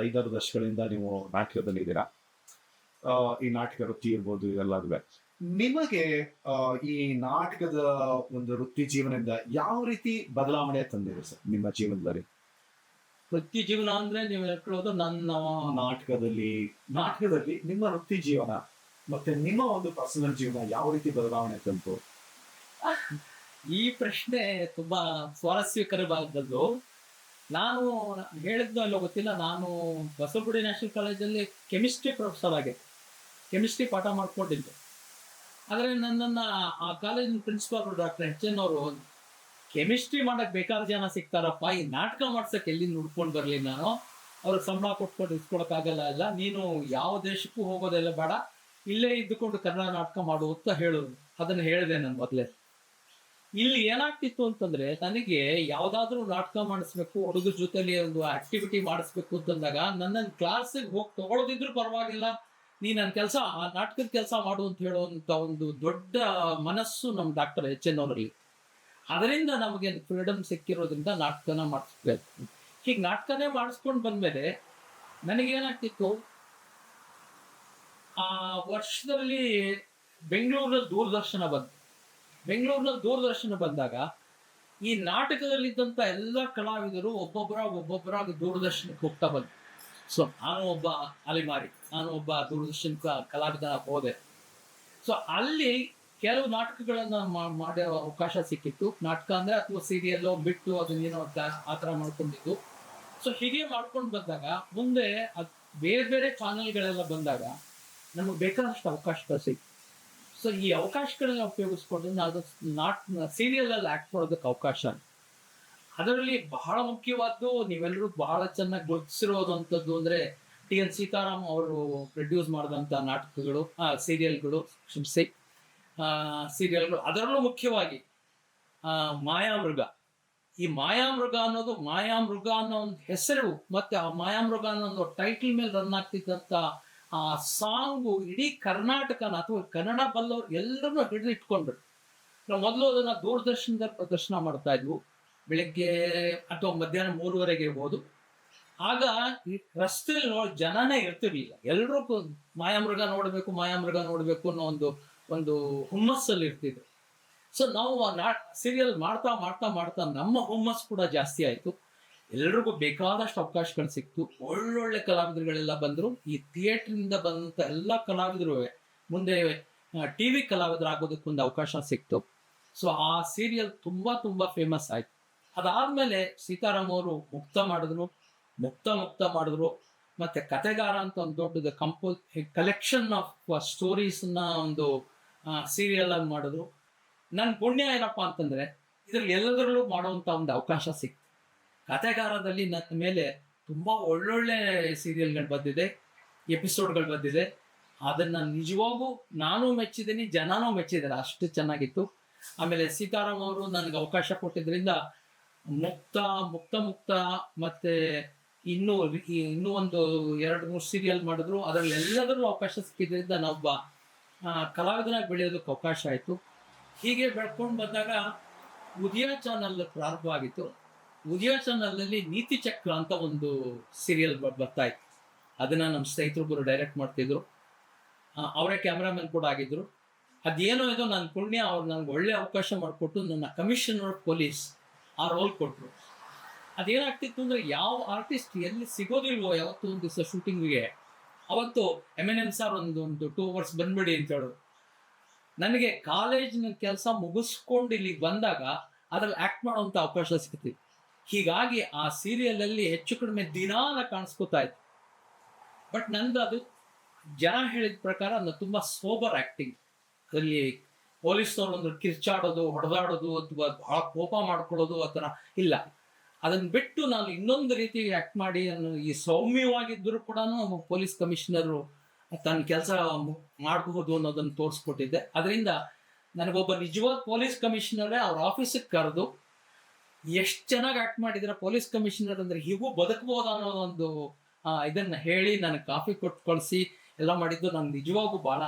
5-6 ದಶಕಗಳಿಂದ ನೀವು ನಾಟಕದಲ್ಲಿ ಇದ್ದೀರಾ. ಈ ನಾಟಕ ವೃತ್ತಿ ಇರ್ಬೋದು, ಇವೆಲ್ಲವೂ ನಿಮಗೆ ಈ ನಾಟಕದ ಒಂದು ವೃತ್ತಿ ಜೀವನದಿಂದ ಯಾವ ರೀತಿ ಬದಲಾವಣೆ ತಂದಿದೆ ಸರ್ ನಿಮ್ಮ ಜೀವನದಲ್ಲಿ? ವೃತ್ತಿ ಜೀವನ ಅಂದ್ರೆ ನೀವು ಹೇಳ್ಕೊಳ್ಳೋದು, ನನ್ನ ನಾಟಕದಲ್ಲಿ ನಿಮ್ಮ ವೃತ್ತಿ ಜೀವನ ಮತ್ತೆ ನಿಮ್ಮ ಒಂದು ಪರ್ಸನಲ್ ಜೀವನ ಯಾವ ರೀತಿ ಬದಲಾವಣೆ ತಂತು? ಈ ಪ್ರಶ್ನೆ ತುಂಬಾ ಸ್ವಾರಸ್ಯಕರವಾದದ್ದು. ನಾನು ಹೇಳಿದ್ದು ಅಲ್ಲೋ ಗೊತ್ತಿಲ್ಲ, ನಾನು ಬಸವಗುಡಿ ನ್ಯಾಷನಲ್ ಕಾಲೇಜಲ್ಲಿ ಕೆಮಿಸ್ಟ್ರಿ ಪ್ರೊಫೆಸರ್ ಆಗಿ ಕೆಮಿಸ್ಟ್ರಿ ಪಾಠ ಮಾಡ್ಕೊಂಡಿದ್ದೆ. ಆದರೆ ನನ್ನನ್ನು ಆ ಕಾಲೇಜಿನ ಪ್ರಿನ್ಸಿಪಾಲ್ ಡಾಕ್ಟರ್ HN ಅವರು, ಕೆಮಿಸ್ಟ್ರಿ ಮಾಡಕ್ಕೆ ಬೇಕಾದ ಜನ ಸಿಗ್ತಾರಪ್ಪ, ಈ ನಾಟಕ ಮಾಡ್ಸಕ್ಕೆ ಎಲ್ಲಿ ನುಡ್ಕೊಂಡು ಬರಲಿ ನಾನು, ಅವ್ರಿಗೆ ಸಂಬಳ ಕೊಟ್ಕೊಂಡು ಇಸ್ಕೊಳಕ್ಕಾಗಲ್ಲ, ಇಲ್ಲ ನೀನು ಯಾವ ದೇಶಕ್ಕೂ ಹೋಗೋದೆಲ್ಲ ಬೇಡ, ಇಲ್ಲೇ ಇದ್ದುಕೊಂಡು ಕನ್ನಡ ನಾಟಕ ಮಾಡು ಅಂತ ಹೇಳೋದು. ಅದನ್ನು ಹೇಳಿದೆ ನಾನು ಮೊದಲೇ. ಇಲ್ಲಿ ಏನಾಗ್ತಿತ್ತು ಅಂತಂದ್ರೆ ನನಗೆ ಯಾವ್ದಾದ್ರು ನಾಟಕ ಮಾಡಿಸ್ಬೇಕು, ಹುಡುಗರ ಜೊತೆಲಿ ಒಂದು ಆಕ್ಟಿವಿಟಿ ಮಾಡಿಸ್ಬೇಕು ಅಂತಂದಾಗ ನನ್ನನ್ನು ಕ್ಲಾಸಿಗೆ ಹೋಗಿ ತಗೊಳ್ಳೋದಿದ್ರು ಪರವಾಗಿಲ್ಲ, ನೀ ನನ್ನ ಕೆಲಸ ಆ ನಾಟಕದ ಕೆಲಸ ಮಾಡು ಅಂತ ಹೇಳುವಂತ ಒಂದು ದೊಡ್ಡ ಮನಸ್ಸು ನಮ್ಮ ಡಾಕ್ಟರ್ ಎಚ್ ಎನ್ ಅವರಲ್ಲಿ. ಅದರಿಂದ ನಮಗೆ ಫ್ರೀಡಮ್ ಸಿಕ್ಕಿರೋದ್ರಿಂದ ನಾಟಕನ ಮಾಡಿಸ್ಬೇಕು. ಹೀಗೆ ನಾಟಕನೇ ಮಾಡಿಸ್ಕೊಂಡು ಬಂದ್ಮೇಲೆ ನನಗೇನಾಗ್ತಿತ್ತು, ಆ ವರ್ಷದಲ್ಲಿ ಬೆಂಗಳೂರಲ್ಲಿ ದೂರದರ್ಶನ ಬಂತು. ಬೆಂಗಳೂರಿನಲ್ಲಿ ದೂರದರ್ಶನ ಬಂದಾಗ ಈ ನಾಟಕದಲ್ಲಿದ್ದಂಥ ಎಲ್ಲ ಕಲಾವಿದರು ಒಬ್ಬೊಬ್ಬರಾಗಿ ದೂರದರ್ಶನಕ್ಕೆ ಹೋಗ್ತಾ ಬಂದ್ರು. ಸೊ ನಾನು ಒಬ್ಬ ಅಲೆಮಾರಿ, ನಾನು ಒಬ್ಬ ದೂರದರ್ಶನ ಕಲಾವಿದ ಹೋದೆ. ಸೊ ಅಲ್ಲಿ ಕೆಲವು ನಾಟಕಗಳನ್ನು ಮಾಡೋ ಅವಕಾಶ ಸಿಕ್ಕಿತ್ತು. ನಾಟಕ ಅಂದರೆ ಅಥವಾ ಸೀರಿಯಲ್ಲೋ ಬಿಟ್ಟು ಅದನ್ನೇನೋ ಆ ಥರ ಮಾಡ್ಕೊಂಡಿದ್ದು. ಸೊ ಹೀಗೆ ಮಾಡ್ಕೊಂಡು ಬಂದಾಗ ಮುಂದೆ ಅದು ಬೇರೆ ಬೇರೆ ಚಾನೆಲ್ಗಳೆಲ್ಲ ಬಂದಾಗ ನಮಗೆ ಬೇಕಾದಷ್ಟು ಅವಕಾಶಗಳು ಸಿಕ್ತು. ಸೊ ಈ ಅವಕಾಶಗಳನ್ನ ಉಪಯೋಗಿಸ್ಕೊಂಡು ನಾವು ಸೀರಿಯಲಲ್ಲಿ ಆ್ಯಕ್ಟ್ ಮಾಡೋದಕ್ಕೆ ಅವಕಾಶ. ಅದರಲ್ಲಿ ಬಹಳ ಮುಖ್ಯವಾದ್ದು ನೀವೆಲ್ಲರೂ ಬಹಳ ಚೆನ್ನಾಗಿ ಗುರುತಿಸಿರೋದಂಥದ್ದು ಅಂದರೆ ಟಿ ಎನ್ ಸೀತಾರಾಮ್ ಅವರು ಪ್ರೊಡ್ಯೂಸ್ ಮಾಡಿದಂಥ ನಾಟಕಗಳು, ಸೀರಿಯಲ್ಗಳು, ಸೀರಿಯಲ್ಗಳು. ಅದರಲ್ಲೂ ಮುಖ್ಯವಾಗಿ ಮಾಯಾಮೃಗ. ಈ ಮಾಯಾಮೃಗ ಅನ್ನೋದು, ಮಾಯಾಮೃಗ ಅನ್ನೋ ಒಂದು ಹೆಸರು ಮತ್ತು ಆ ಮಾಯಾಮೃಗ ಅನ್ನೋ ಒಂದು ಟೈಟಲ್ ಮೇಲೆ ರನ್ ಆಗ್ತಿದ್ದಂಥ ಆ ಸಾಂಗು ಇಡೀ ಕರ್ನಾಟಕನ ಅಥವಾ ಕನ್ನಡ ಬಲ್ಲವರು ಎಲ್ಲರನ್ನೂ ಹಿಡಿದಿಟ್ಕೊಂಡ್ರು. ನಾವು ಮೊದಲು ಅದನ್ನು ದೂರದರ್ಶನದಲ್ಲಿ ಪ್ರದರ್ಶನ ಮಾಡ್ತಾ ಇದ್ವು, ಬೆಳಗ್ಗೆ ಅಥವಾ ಮಧ್ಯಾಹ್ನ 3:30 ಇರ್ಬೋದು. ಆಗ ಈ ರಸ್ತೆಯಲ್ಲಿ ಜನನೇ ಇರ್ತಿರ್ಲಿಲ್ಲ, ಎಲ್ಲರೂ ಮಾಯಾಮೃಗ ನೋಡಬೇಕು ಅನ್ನೋ ಒಂದು ಹುಮ್ಮಸ್ಸಲ್ಲಿ ಇರ್ತಿದ್ರು. ಸೊ ನಾವು ಸೀರಿಯಲ್ ಮಾಡ್ತಾ ಮಾಡ್ತಾ ಮಾಡ್ತಾ ನಮ್ಮ ಹುಮ್ಮಸ್ ಕೂಡ ಜಾಸ್ತಿ ಆಯಿತು. ಎಲ್ರಿಗೂ ಬೇಕಾದಷ್ಟು ಅವಕಾಶಗಳು ಸಿಕ್ತು. ಒಳ್ಳೊಳ್ಳೆ ಕಲಾವಿದರುಗಳೆಲ್ಲ ಬಂದರು. ಈ ಥಿಯೇಟ್ರಿಂದ ಬಂದಂಥ ಎಲ್ಲ ಕಲಾವಿದರು ಮುಂದೆ ಟಿ ವಿ ಕಲಾವಿದರಾಗೋದಕ್ಕೊಂದು ಅವಕಾಶ ಸಿಕ್ತು. ಸೊ ಆ ಸೀರಿಯಲ್ ತುಂಬ ಫೇಮಸ್ ಆಯಿತು. ಅದಾದಮೇಲೆ ಸೀತಾರಾಮ್ ಅವರು ಮುಕ್ತ ಮಾಡಿದ್ರು. ಮತ್ತು ಕತೆಗಾರ ಅಂತ ಒಂದು ದೊಡ್ಡದು ಕಲೆಕ್ಷನ್ ಆಫ್ ಸ್ಟೋರೀಸ್ನ ಒಂದು ಸೀರಿಯಲ್ ಆಗಿ ಮಾಡಿದ್ರು. ನನ್ನ ಪುಣ್ಯ ಏನಪ್ಪ ಅಂತಂದರೆ ಇದರಲ್ಲಿ ಎಲ್ಲದರಲ್ಲೂ ಮಾಡುವಂಥ ಒಂದು ಅವಕಾಶ ಸಿಕ್ತು. ಕತೆಗಾರದಲ್ಲಿ ನನ್ನ ಮೇಲೆ ತುಂಬ ಒಳ್ಳೊಳ್ಳೆ ಸೀರಿಯಲ್ಗಳು ಬಂದಿದೆ, ಎಪಿಸೋಡ್ಗಳು ಬಂದಿದೆ. ಅದನ್ನು ನಿಜವಾಗೂ ನಾನು ಮೆಚ್ಚಿದ್ದೀನಿ, ಜನನೂ ಮೆಚ್ಚಿದ್ದಾರೆ, ಅಷ್ಟು ಚೆನ್ನಾಗಿತ್ತು. ಆಮೇಲೆ ಸೀತಾರಾಮ್ ಅವರು ನನಗೆ ಅವಕಾಶ ಕೊಟ್ಟಿದ್ದರಿಂದ ಮುಕ್ತ ಮತ್ತು ಇನ್ನೂ ಒಂದು 2-3 ಸೀರಿಯಲ್ ಮಾಡಿದ್ರು. ಅದರಲ್ಲಿ ಎಲ್ಲದರಲ್ಲೂ ಅವಕಾಶ ಸಿಕ್ಕಿದ್ರಿಂದ ನಾವೊಬ್ಬ ಕಲಾವಿದನಾಗಿ ಬೆಳೆಯೋದಕ್ಕೆ ಅವಕಾಶ ಆಯಿತು. ಹೀಗೆ ಬೆಳ್ಕೊಂಡು ಬಂದಾಗ ಉದಯ ಚಾನಲ್ ಪ್ರಾರಂಭ ಆಗಿತ್ತು. ಉದಯ ಚಾನಲ್ನಲ್ಲಿ ನೀತಿ ಚಕ್ರ ಅಂತ ಒಂದು ಸೀರಿಯಲ್ ಬರ್ತಾ ಇತ್ತು. ಅದನ್ನು ನಮ್ಮ ಸ್ನೇಹಿತರೊಬ್ಬರು ಡೈರೆಕ್ಟ್ ಮಾಡ್ತಿದ್ರು, ಅವರೇ ಕ್ಯಾಮ್ರಾಮನ್ ಕೂಡ ಆಗಿದ್ದರು. ಅದೇನೋ ಇದು ನನ್ನ ಪುಣ್ಯ, ಅವ್ರು ನನಗೆ ಒಳ್ಳೆ ಅವಕಾಶ ಮಾಡಿಕೊಟ್ಟು ನನ್ನ ಕಮಿಷನರ್ ಪೊಲೀಸ್ ಆ ರೋಲ್ ಕೊಟ್ಟರು. ಅದೇನಾಗ್ತಿತ್ತು ಅಂದರೆ ಯಾವ ಆರ್ಟಿಸ್ಟ್ ಎಲ್ಲಿ ಸಿಗೋದಿಲ್ವೋ ಯಾವತ್ತೂ ಒಂದು ದಿವಸ ಶೂಟಿಂಗಿಗೆ, ಅವತ್ತು M&M ಸರ್ ಒಂದು 2 hours ಬಂದ್ಬಿಡಿ ಅಂತ ಹೇಳೋದು. ನನಗೆ ಕಾಲೇಜಿನ ಕೆಲಸ ಮುಗಿಸ್ಕೊಂಡು ಇಲ್ಲಿಗೆ ಬಂದಾಗ ಅದ್ರಲ್ಲಿ ಆ್ಯಕ್ಟ್ ಮಾಡೋವಂಥ ಅವಕಾಶ ಸಿಗ್ತಿತ್ತು. ಹೀಗಾಗಿ ಆ ಸೀರಿಯಲಲ್ಲಿ ಹೆಚ್ಚು ಕಡಿಮೆ ದಿನಾನ ಕಾಣಿಸ್ಕೊತಾ ಇತ್ತು. ಬಟ್ ನಂದು ಅದು ಜನ ಹೇಳಿದ ಪ್ರಕಾರ ಅದು ತುಂಬ ಸೋಬರ್ ಆ್ಯಕ್ಟಿಂಗ್. ಅದರಲ್ಲಿ ಪೊಲೀಸ್ನವ್ರು ಒಂದು ಕಿರ್ಚಾಡೋದು, ಹೊಡೆದಾಡೋದು ಅಥವಾ ಭಾಳ ಕೋಪ ಮಾಡ್ಕೊಳ್ಳೋದು ಆ ಥರ ಇಲ್ಲ. ಅದನ್ನು ಬಿಟ್ಟು ನಾನು ಇನ್ನೊಂದು ರೀತಿ ಆ್ಯಕ್ಟ್ ಮಾಡಿ ಈ ಸೌಮ್ಯವಾಗಿದ್ದರೂ ಕೂಡ ಪೊಲೀಸ್ ಕಮಿಷನರು ತನ್ನ ಕೆಲಸ ಮಾಡಬಹುದು ಅನ್ನೋದನ್ನು ತೋರಿಸ್ಕೊಟ್ಟಿದ್ದೆ. ಅದರಿಂದ ನನಗೊಬ್ಬ ನಿಜವಾದ ಪೊಲೀಸ್ ಕಮಿಷನರೇ ಅವ್ರ ಆಫೀಸಿಗೆ ಕರೆದು ಎಷ್ಟು ಚೆನ್ನಾಗಿ ಆ್ಯಕ್ಟ್ ಮಾಡಿದ್ರೆ ಪೊಲೀಸ್ ಕಮಿಷನರ್ ಅಂದರೆ ಹೀಗೂ ಬದುಕಬಹುದು ಅನ್ನೋ ಒಂದು ಇದನ್ನು ಹೇಳಿ ನನಗೆ ಕಾಫಿ ಕೊಟ್ಟು ಕಳಿಸಿ ಎಲ್ಲ ಮಾಡಿದ್ದು ನನಗೆ ನಿಜವಾಗೂ ಭಾಳ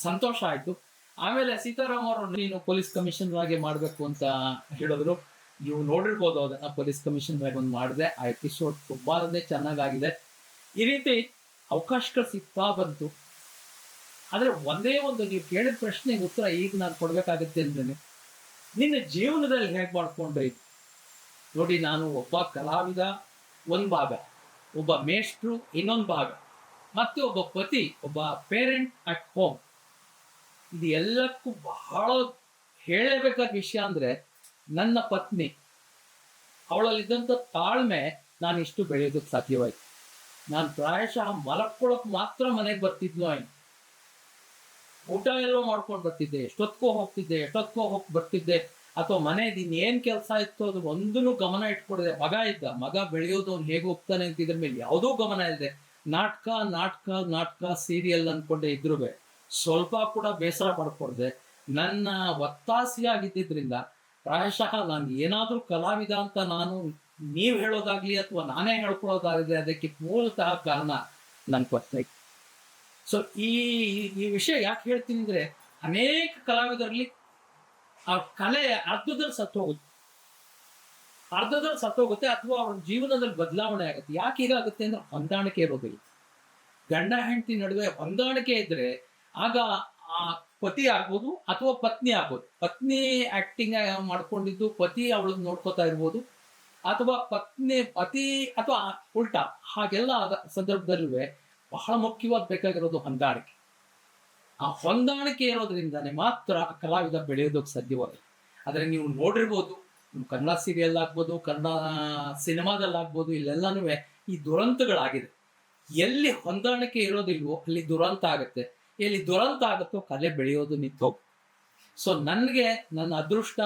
ಸಂತೋಷ ಆಯಿತು. ಆಮೇಲೆ ಸೀತಾರಾಮ್ ಅವರು ನೀನು ಪೊಲೀಸ್ ಕಮಿಷನರ್ ಆಗಿ ಮಾಡಬೇಕು ಅಂತ ಹೇಳಿದ್ರು. ನೀವು ನೋಡಿರ್ಬೋದು ಅದನ್ನು, ಪೊಲೀಸ್ ಕಮಿಷನರ್ ಆಗಿ ಒಂದು ಮಾಡಿದೆ. ಆ ಎಪಿಸೋಡ್ ತುಂಬಾನೇ ಚೆನ್ನಾಗಾಗಿದೆ. ಈ ರೀತಿ ಅವಕಾಶಗಳು ಸಿಗ್ತಾ ಬಂತು. ಆದರೆ ಒಂದೇ ಒಂದು ನೀವು ಕೇಳಿದ ಪ್ರಶ್ನೆಗೆ ಉತ್ತರ ಈಗ ನಾನು ಕೊಡಬೇಕಾಗುತ್ತೆ ಅಂದ್ರೆ, ನಿನ್ನ ಜೀವನದಲ್ಲಿ ಹೇಗೆ ಮಾಡ್ಕೊಂಡ್ರಿ ನೋಡಿ. ನಾನು ಒಬ್ಬ ಕಲಾವಿದ ಒಂದು ಭಾಗ, ಒಬ್ಬ ಮೇಷ್ಟ್ರು ಇನ್ನೊಂದು ಭಾಗ, ಮತ್ತು ಒಬ್ಬ ಪತಿ, ಒಬ್ಬ ಪೇರೆಂಟ್ ಅಟ್ ಹೋಮ್. ಇದು ಎಲ್ಲಕ್ಕೂ ಬಹಳ ಹೇಳಬೇಕಾದ ವಿಷಯ ಅಂದರೆ ನನ್ನ ಪತ್ನಿ, ಅವಳಲ್ಲಿದ್ದಂಥ ತಾಳ್ಮೆ ನಾನು ಇಷ್ಟು ಬೆಳೆಯೋದಕ್ಕೆ ಸಾಧ್ಯವಾಯಿತು. ನಾನು ಪ್ರಾಯಶಃ ಮಲಕ್ಕೊಳಕ್ಕೆ ಮಾತ್ರ ಮನೆಗೆ ಬರ್ತಿದ್ನೋ ಏನು, ಊಟ ಎಲ್ಲೋ ಮಾಡ್ಕೊಂಡು ಬರ್ತಿದ್ದೆ, ಎಷ್ಟೊತ್ತಿಗೋ ಹೋಗಿ ಬರ್ತಿದ್ದೆ, ಅಥವಾ ಮನೆಯದು ಇನ್ನೇನು ಕೆಲಸ ಇತ್ತು ಅದು ಒಂದೂ ಗಮನ ಇಟ್ಕೊಡದೆ. ಮಗ ಬೆಳೆಯೋದು ಅವ್ನು ಹೇಗೆ ಹೋಗ್ತಾನೆ ಅಂತ ಇದ್ರ ಮೇಲೆ ಯಾವುದೂ ಗಮನ ಇಲ್ಲದೆ ನಾಟಕ ಸೀರಿಯಲ್ ಅಂದ್ಕೊಂಡೆ ಇದ್ರೂ ಸ್ವಲ್ಪ ಕೂಡ ಬೇಸರ ಮಾಡ್ಕೊಡ್ದೆ ನನ್ನ ಒತ್ತಾಸೆಯಾಗಿದ್ದರಿಂದ ಪ್ರಾಯಶಃ ನಾನು ಏನಾದರೂ ಕಲಾವಿದ ಅಂತ ನೀವು ಹೇಳೋದಾಗ್ಲಿ ಅಥವಾ ನಾನೇ ಹೇಳ್ಕೊಳ್ಳೋದಾಗಲಿ ಅದಕ್ಕೆ ಮೂಲತಃ ಕಾರಣ ನನ್ನ ಪತ್ನಿ. ಸೊ ಈ ಈ ವಿಷಯ ಯಾಕೆ ಹೇಳ್ತೀನಿ ಅಂದ್ರೆ, ಅನೇಕ ಕಲಾವಿದರಲ್ಲಿ ಆ ಕಲೆ ಅರ್ಧದಲ್ಲಿ ಸತ್ತೋಗುತ್ತೆ ಅಥವಾ ಅವ್ರ ಜೀವನದಲ್ಲಿ ಬದಲಾವಣೆ ಆಗುತ್ತೆ. ಯಾಕೆ ಹೀಗಾಗುತ್ತೆ ಅಂದ್ರೆ ಹೊಂದಾಣಿಕೆ ಇರೋದಿಲ್ಲ. ಗಂಡ ಹೆಂಡತಿ ನಡುವೆ ಹೊಂದಾಣಿಕೆ ಇದ್ರೆ ಆಗ ಆ ಪತಿ ಆಗ್ಬೋದು ಅಥವಾ ಪತ್ನಿ ಆಗ್ಬೋದು. ಪತ್ನಿ ಆಕ್ಟಿಂಗ್ ಮಾಡ್ಕೊಂಡಿದ್ದು ಪತಿ ಅವಳನ್ನ ನೋಡ್ಕೋತಾ ಇರ್ಬೋದು, ಅಥವಾ ಪತಿ ಅಥವಾ ಉಲ್ಟಾ. ಹಾಗೆಲ್ಲ ಆದ ಸಂದರ್ಭದಲ್ಲೂ ಬಹಳ ಮುಖ್ಯವಾದ ಬೇಕಾಗಿರೋದು ಹೊಂದಾಣಿಕೆ. ಆ ಹೊಂದಾಣಿಕೆ ಇರೋದ್ರಿಂದಾನೆ ಮಾತ್ರ ಕಲಾವಿದ ಬೆಳೆಯೋದಕ್ಕೆ ಸಾಧ್ಯವಾಗಿದೆ. ಆದರೆ ನೀವು ನೋಡಿರ್ಬೋದು, ಕನ್ನಡ ಸೀರಿಯಲ್ ಆಗ್ಬೋದು, ಕನ್ನಡ ಸಿನಿಮಾದಲ್ಲಾಗ್ಬೋದು, ಇಲ್ಲೆಲ್ಲಾನು ಈ ದುರಂತಗಳಾಗಿದೆ. ಎಲ್ಲಿ ಹೊಂದಾಣಿಕೆ ಇರೋದಿಲ್ವೋ ಅಲ್ಲಿ ದುರಂತ ಆಗುತ್ತೆ. ಎಲ್ಲಿ ದುರಂತ ಆಗುತ್ತೋ ಕಲೆ ಬೆಳೆಯೋದು ನಿಂತು. ಸೊ ನನಗೆ ನನ್ನ ಅದೃಷ್ಟ,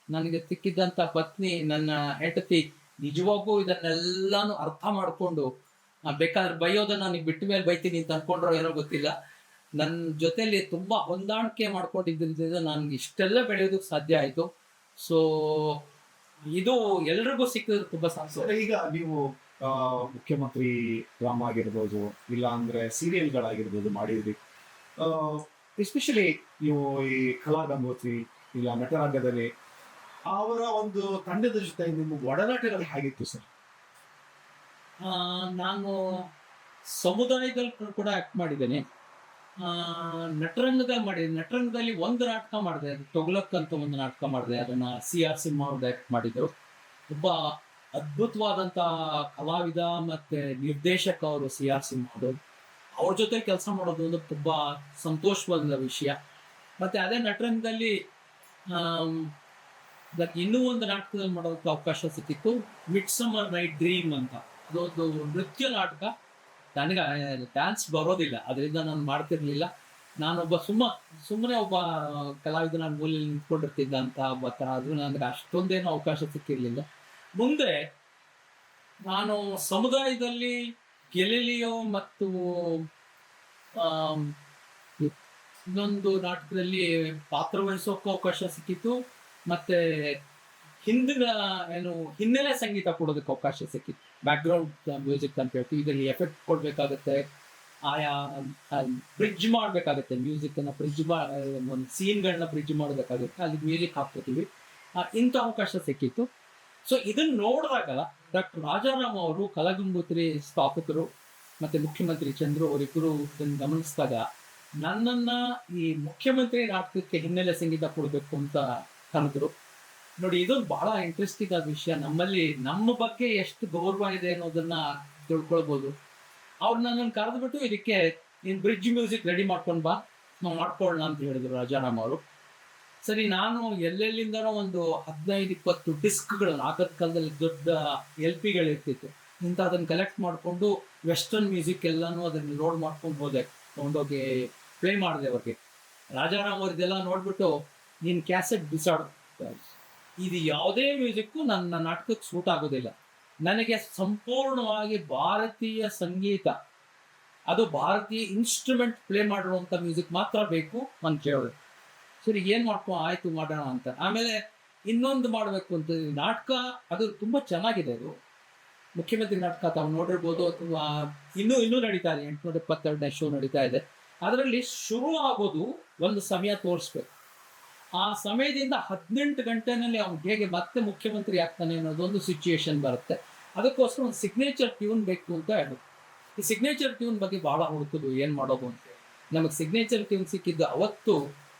ನನಗೆ ಸಿಕ್ಕಿದ್ದಂಥ ಪತ್ನಿ, ನನ್ನ ಹೆಂಡತಿ ನಿಜವಾಗೂ ಇದನ್ನೆಲ್ಲಾನು ಅರ್ಥ ಮಾಡಿಕೊಂಡು, ಬೇಕಾದ್ರೆ ಬೈಯೋದನ್ನ ನನಗೆ ಬಿಟ್ಟ ಮೇಲೆ ಬೈತೀನಿ ಅಂತ ಅನ್ಕೊಂಡ್ರೋ ಏನೋ ಗೊತ್ತಿಲ್ಲ, ನನ್ನ ಜೊತೆಲಿ ತುಂಬಾ ಹೊಂದಾಣಿಕೆ ಮಾಡ್ಕೊಂಡಿದ್ದರಿಂದ ನನಗೆ ಇಷ್ಟೆಲ್ಲ ಬೆಳೆಯೋದಕ್ಕೆ ಸಾಧ್ಯ ಆಯಿತು. ಸೊ ಇದು ಎಲ್ರಿಗೂ ಸಿಕ್ಕಿದ್ರೆ ತುಂಬಾ ಸಂತೋಷ. ಈಗ ನೀವು ಮುಖ್ಯಮಂತ್ರಿ ಡ್ರಾಮಾ ಆಗಿರ್ಬೋದು, ಇಲ್ಲ ಅಂದ್ರೆ ಸೀರಿಯಲ್ಗಳಾಗಿರ್ಬೋದು ಮಾಡಿದ್ರಿ. ಎಸ್ಪೆಷಲಿ ನೀವು ಈ ಕಲಾಗಂಗೋತ್ರಿ ಇಲ್ಲ ನಟರಂಗದಲ್ಲಿ ಅವರ ಒಂದು ತಂಡದ ಜೊತೆ ನಿಮ್ಮ ಒಡನಾಟಗಳು ಹೇಗಿತ್ತು ಸರ್? ನಾನು ಸಮುದಾಯದಲ್ಲಿ ಕೂಡ ಆಕ್ಟ್ ಮಾಡಿದ್ದೇನೆ, ನಟರಂಗದಲ್ಲಿ ಒಂದು ನಾಟಕ ಮಾಡಿದೆ, ಅದು ತೊಗ್ಲಕ್ ಅಂತ ಒಂದು ನಾಟಕ ಮಾಡಿದೆ. ಅದನ್ನ CR ಸಿಂಹ ಅವ್ರು ಆಕ್ಟ್ ಮಾಡಿದ್ರು. ಒಬ್ಬ ಅದ್ಭುತವಾದಂತ ಕಲಾವಿದ ಮತ್ತೆ ನಿರ್ದೇಶಕ ಅವರು CR ಸಿಂಹ ಅವರು. ಅವ್ರ ಜೊತೆ ಕೆಲಸ ಮಾಡೋದು ಒಂದು ತುಂಬಾ ಸಂತೋಷವಾದ ವಿಷಯ. ಮತ್ತೆ ಅದೇ ನಟರಂಗದಲ್ಲಿ ಇನ್ನೂ ಒಂದು ನಾಟಕದಲ್ಲಿ ಮಾಡೋದಕ್ಕೆ ಅವಕಾಶ ಸಿಕ್ಕಿತ್ತು, ಮಿಡ್ ಸಮ್ಮರ್ ನೈಟ್ ಡ್ರೀಮ್ ಅಂತ. ಅದೊಂದು ನೃತ್ಯ ನಾಟಕ. ನನಗೆ ಡ್ಯಾನ್ಸ್ ಬರೋದಿಲ್ಲ, ಅದರಿಂದ ನಾನು ಮಾಡ್ತಿರ್ಲಿಲ್ಲ. ನಾನೊಬ್ಬ ಸುಮ್ಮನೆ ಒಬ್ಬ ಕಲಾವಿದನ ಮೂಲೆಯಲ್ಲಿ ನಿಂತ್ಕೊಂಡಿರ್ತಿದ್ದ ಅಂತ ಒಬ್ಬ ಥರ. ಅದು ನನಗೆ ಅಷ್ಟೊಂದೇನು ಅವಕಾಶ ಸಿಕ್ಕಿರಲಿಲ್ಲ. ಮುಂದೆ ನಾನು ಸಮುದಾಯದಲ್ಲಿ ಗೆಲಿಲಿಯೋ ಮತ್ತು ಇನ್ನೊಂದು ನಾಟಕದಲ್ಲಿ ಪಾತ್ರ ವಹಿಸೋಕ್ಕೂ ಅವಕಾಶ ಸಿಕ್ಕಿತ್ತು. ಮತ್ತೆ ಹಿನ್ನೆಲೆ ಸಂಗೀತ ಕೊಡೋದಕ್ಕೆ ಅವಕಾಶ ಸಿಕ್ಕಿತ್ತು. ಬ್ಯಾಕ್ಗ್ರೌಂಡ್ ಮ್ಯೂಸಿಕ್ ಅಂತ ಹೇಳ್ತೀವಿ. ಇದರಲ್ಲಿ ಎಫೆಕ್ಟ್ ಕೊಡ್ಬೇಕಾಗತ್ತೆ, ಆಯಾ ಬ್ರಿಡ್ಜ್ ಮಾಡಬೇಕಾಗತ್ತೆ, ಮ್ಯೂಸಿಕ್ ಅನ್ನ ಒಂದು ಸೀನ್ಗಳನ್ನ ಬ್ರಿಡ್ಜ್ ಮಾಡಬೇಕಾಗುತ್ತೆ, ಅಲ್ಲಿ ಮ್ಯೂಸಿಕ್ ಹಾಕ್ಕೋತೀವಿ. ಇಂಥ ಅವಕಾಶ ಸಿಕ್ಕಿತ್ತು. ಸೊ ಇದನ್ನ ನೋಡಿದಾಗ ಡಾಕ್ಟರ್ ರಾಜಾರಾಮ್ ಅವರು, ಕಲಾಗಂಗೋತ್ರಿ ಸ್ಥಾಪಕರು ಮತ್ತೆ ಮುಖ್ಯಮಂತ್ರಿ ಚಂದ್ರು ಅವರಿಬ್ಬರು ಇದನ್ನು ಗಮನಿಸಿದಾಗ ನನ್ನನ್ನ ಈ ಮುಖ್ಯಮಂತ್ರಿ ನಾಟಕಕ್ಕೆ ಹಿನ್ನೆಲೆ ಸಂಗೀತ ಕೊಡಬೇಕು ಅಂತ ಕರೆದ್ರು. ನೋಡಿ, ಇದೊಂದು ಬಹಳ ಇಂಟ್ರೆಸ್ಟಿಂಗ್ ಆದ ವಿಷಯ. ನಮ್ಮ ಬಗ್ಗೆ ಎಷ್ಟು ಗೌರವ ಇದೆ ಅನ್ನೋದನ್ನ ತಿಳ್ಕೊಳ್ಬೋದು. ಅವ್ರು ನನ್ನನ್ನು ಕರೆದ್ಬಿಟ್ಟು ಇದಕ್ಕೆ ನೀನು ಬ್ರಿಡ್ಜ್ ಮ್ಯೂಸಿಕ್ ರೆಡಿ ಮಾಡ್ಕೊಂಡು ಬಾ, ನಾವು ಮಾಡ್ಕೊಳ್ಳೋಣ ಅಂತ ಹೇಳಿದ್ರು ರಾಜಾರಾಮ್ ಅವರು. ಸರಿ, ನಾನು ಎಲ್ಲೆಲ್ಲಿಂದನೋ ಒಂದು 15-20 ಡಿಸ್ಕ್ಗಳನ್ನ, ಆಗದ ಕಾಲದಲ್ಲಿ ದೊಡ್ಡ LPಗಳಿರ್ತಿತ್ತು, ಅದನ್ನು ಕಲೆಕ್ಟ್ ಮಾಡಿಕೊಂಡು ವೆಸ್ಟರ್ನ್ ಮ್ಯೂಸಿಕ್ ಎಲ್ಲಾನು ಅದನ್ನು ಲೋಡ್ ಮಾಡ್ಕೊಂಡು ಹೋದೆ, ತಗೊಂಡೋಗಿ ಪ್ಲೇ ಮಾಡಿದೆ ಅವ್ರಿಗೆ. ರಾಜಾರಾಮ್ ಅವ್ರದ್ದೆಲ್ಲ ನೋಡ್ಬಿಟ್ಟು, ನೀನು ಕ್ಯಾಸೆಟ್ ಬಿಸಾಡು, ಇದು ಯಾವುದೇ ಮ್ಯೂಸಿಕ್ಕು ನನ್ನ ನಾಟಕಕ್ಕೆ ಸೂಟ್ ಆಗೋದಿಲ್ಲ, ನನಗೆ ಸಂಪೂರ್ಣವಾಗಿ ಭಾರತೀಯ ಸಂಗೀತ, ಅದು ಭಾರತೀಯ ಇನ್ಸ್ಟ್ರೂಮೆಂಟ್ ಪ್ಲೇ ಮಾಡಿರುವಂಥ ಮ್ಯೂಸಿಕ್ ಮಾತ್ರ ಬೇಕು ಅಂತ ಹೇಳಿದೆ. ಸರಿ, ಏನು ಆಯ್ತು ಮಾಡೋಣ ಅಂತ. ಆಮೇಲೆ ಇನ್ನೊಂದು ಮಾಡಬೇಕು ಅಂತ ನಾಟಕ, ಅದು ತುಂಬ ಚೆನ್ನಾಗಿದೆ. ಅದು ಮುಖ್ಯಮಂತ್ರಿ ನಾಟಕ ತಾವು ನೋಡಿರ್ಬೋದು, ಅಥವಾ ಇನ್ನೂ ನಡೀತಾ ಇದೆ, 872ನೇ ಶೋ ನಡೀತಾ ಇದೆ. ಅದರಲ್ಲಿ ಶುರು ಆಗೋದು ಒಂದು ಸಮಯ ತೋರಿಸ್ಬೇಕು. ಆ ಸಮಯದಿಂದ 18 ಗಂಟೆನಲ್ಲಿ ಅವ್ನು ಹೇಗೆ ಮತ್ತೆ ಮುಖ್ಯಮಂತ್ರಿ ಆಗ್ತಾನೆ ಅನ್ನೋದೊಂದು ಸಿಚುಯೇಷನ್ ಬರುತ್ತೆ. ಅದಕ್ಕೋಸ್ಕರ ಒಂದು ಸಿಗ್ನೇಚರ್ ಟ್ಯೂನ್ ಬೇಕು ಅಂತ ಹೇಳೋದು. ಈ ಸಿಗ್ನೇಚರ್ ಟ್ಯೂನ್ ಬಗ್ಗೆ ಬಹಳ ಹುಡುಕೋದು, ಏನು ಮಾಡೋದು ಅಂತ. ನಮಗೆ ಸಿಗ್ನೇಚರ್ ಟ್ಯೂನ್ ಸಿಕ್ಕಿದ್ದು ಅವತ್ತು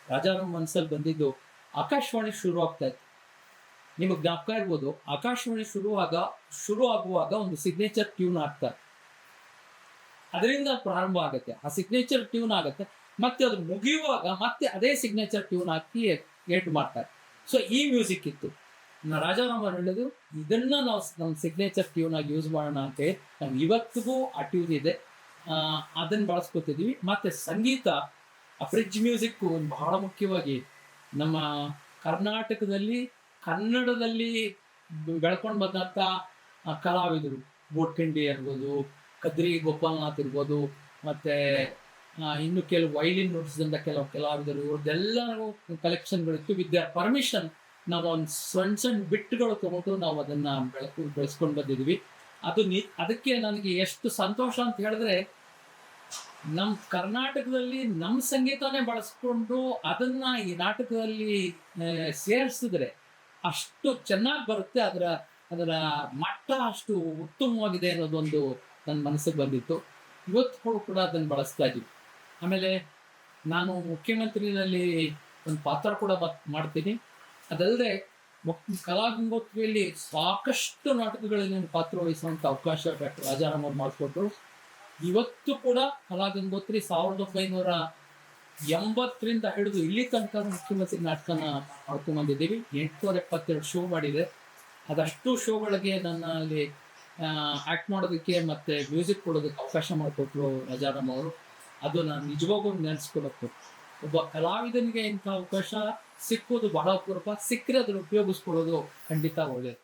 ರಾಜಾರಾಮ್ ಮನ್ಸಲ್ಲಿ ಬಂದಿದ್ದು, ಆಕಾಶವಾಣಿ ಶುರು ಆಗ್ತಾ ಇತ್ತು. ನಿಮಗೆ ಜ್ಞಾಪಕ ಇರ್ಬೋದು, ಆಕಾಶವಾಣಿ ಶುರು ಆಗುವಾಗ ಒಂದು ಸಿಗ್ನೇಚರ್ ಟ್ಯೂನ್ ಆಗ್ತಾರೆ, ಅದರಿಂದ ಪ್ರಾರಂಭ ಆಗುತ್ತೆ. ಆ ಸಿಗ್ನೇಚರ್ ಟ್ಯೂನ್ ಆಗುತ್ತೆ, ಮತ್ತೆ ಅದು ಮುಗಿಯುವಾಗ ಮತ್ತೆ ಅದೇ ಸಿಗ್ನೇಚರ್ ಟ್ಯೂನ್ ಹಾಕಿ ಎಂಡ್ ಮಾಡ್ತಾರೆ. ಸೊ ಈ ಮ್ಯೂಸಿಕ್ ಇತ್ತು. ರಾಜಾರಾಮ್ ಅವರು ಹೇಳಿದ್ರು, ಇದನ್ನ ನಾವು ನಮ್ಮ ಸಿಗ್ನೇಚರ್ ಟ್ಯೂನ್ ಆಗಿ ಯೂಸ್ ಮಾಡೋಣ ಅಂತ. ನಾವು ಇವತ್ತಿಗೂ ಆ ಟ್ಯೂನ್ ಇದೆ, ಅದನ್ನು ಬಳಸ್ಕೊತಿದ್ವಿ. ಮತ್ತೆ ಸಂಗೀತ, ಆ ಫ್ರಿಡ್ಜ್ ಮ್ಯೂಸಿಕ್ಕು ಬಹಳ ಮುಖ್ಯವಾಗಿ ನಮ್ಮ ಕರ್ನಾಟಕದಲ್ಲಿ ಕನ್ನಡದಲ್ಲಿ ಬೆಳ್ಕೊಂಡು ಬಂದಂಥ ಕಲಾವಿದರು, ಬೋಟ್ಕಂಡಿ ಇರ್ಬೋದು, ಕದ್ರಿ ಗೋಪಾಲನಾಥ್ ಇರ್ಬೋದು, ಮತ್ತು ಇನ್ನು ಕೆಲವು ವೈಲಿನ್ ನುಡಿಸಿದಂಥ ಕೆಲವು ಕಲಾವಿದರು ಇವ್ರದ್ದೆಲ್ಲರೂ ಕಲೆಕ್ಷನ್ಗಳಿತ್ತು. ವಿತ್ ದರ್ ಪರ್ಮಿಷನ್ ನಾವು ಒಂದು ಸಣ್ಣ ಸಣ್ಣ ಬಿಟ್ಗಳು ತಗೊಂಡು ನಾವು ಅದನ್ನ ಬೆಳೆಸ್ಕೊಂಡು ಬಂದಿದ್ವಿ. ಅದಕ್ಕೆ ನನಗೆ ಎಷ್ಟು ಸಂತೋಷ ಅಂತ ಹೇಳಿದ್ರೆ, ನಮ್ಮ ಕರ್ನಾಟಕದಲ್ಲಿ ನಮ್ಮ ಸಂಗೀತನೇ ಬಳಸ್ಕೊಂಡು ಅದನ್ನ ಈ ನಾಟಕದಲ್ಲಿ ಸೇರಿಸಿದ್ರೆ ಅಷ್ಟು ಚೆನ್ನಾಗಿ ಬರುತ್ತೆ, ಅದರ ಮಟ್ಟ ಅಷ್ಟು ಉತ್ತಮವಾಗಿದೆ ಅನ್ನೋದೊಂದು ನನ್ನ ಮನಸ್ಸಿಗೆ ಬಂದಿತ್ತು. ಇವತ್ತು ಕೂಡ ಅದನ್ನು ಬಳಸ್ತಾ ಇದ್ದೀವಿ. ಆಮೇಲೆ ನಾನು ಮುಖ್ಯಮಂತ್ರಿನಲ್ಲಿ ಒಂದು ಪಾತ್ರ ಕೂಡ ಮಾಡ್ತೀನಿ. ಅದಲ್ಲದೆ ಕಲಾಗಂಗೋತ್ರಿಯಲ್ಲಿ ಸಾಕಷ್ಟು ನಾಟಕಗಳಲ್ಲಿ ಪಾತ್ರ ವಹಿಸುವಂಥ ಅವಕಾಶ ಡಾಕ್ಟರ್ ರಾಜಾರಾಮ್ ಅವ್ರು ಮಾಡಿಕೊಟ್ರು. ಇವತ್ತು ಕೂಡ ಕಲಾಗಂಗೋತ್ರಿ 1980ರಿಂದ ಹಿಡಿದು ಇಲ್ಲಿ ತನಕ ಮುಖ್ಯಮಂತ್ರಿ ನಾಟಕನ ಮಾಡ್ಕೊಂಡ್ಬಂದಿದ್ದೀವಿ. 872 ಶೋ ಮಾಡಿದೆ. ಅದಷ್ಟು ಶೋಗಳಿಗೆ ನನ್ನಲ್ಲಿ ಆ್ಯಕ್ಟ್ ಮಾಡೋದಕ್ಕೆ ಮತ್ತು ಮ್ಯೂಸಿಕ್ ಕೊಡೋದಕ್ಕೆ ಅವಕಾಶ ಮಾಡಿಕೊಟ್ರು ರಾಜಾರಾಮ್ ಅವರು. ಅದು ನಾನು ನಿಜವಾಗೂ ನೆನೆಸ್ಕೊಬೇಕು. ಒಬ್ಬ ಕಲಾವಿದನಿಗೆ ಇಂಥ ಅವಕಾಶ ಸಿಕ್ಕೋದು ಬಹಳ ಅಪರೂಪ. ಸಿಕ್ಕರೆ ಅದನ್ನು ಉಪಯೋಗಿಸ್ಕೊಳ್ಳೋದು ಖಂಡಿತ ಒಳ್ಳೆಯದು.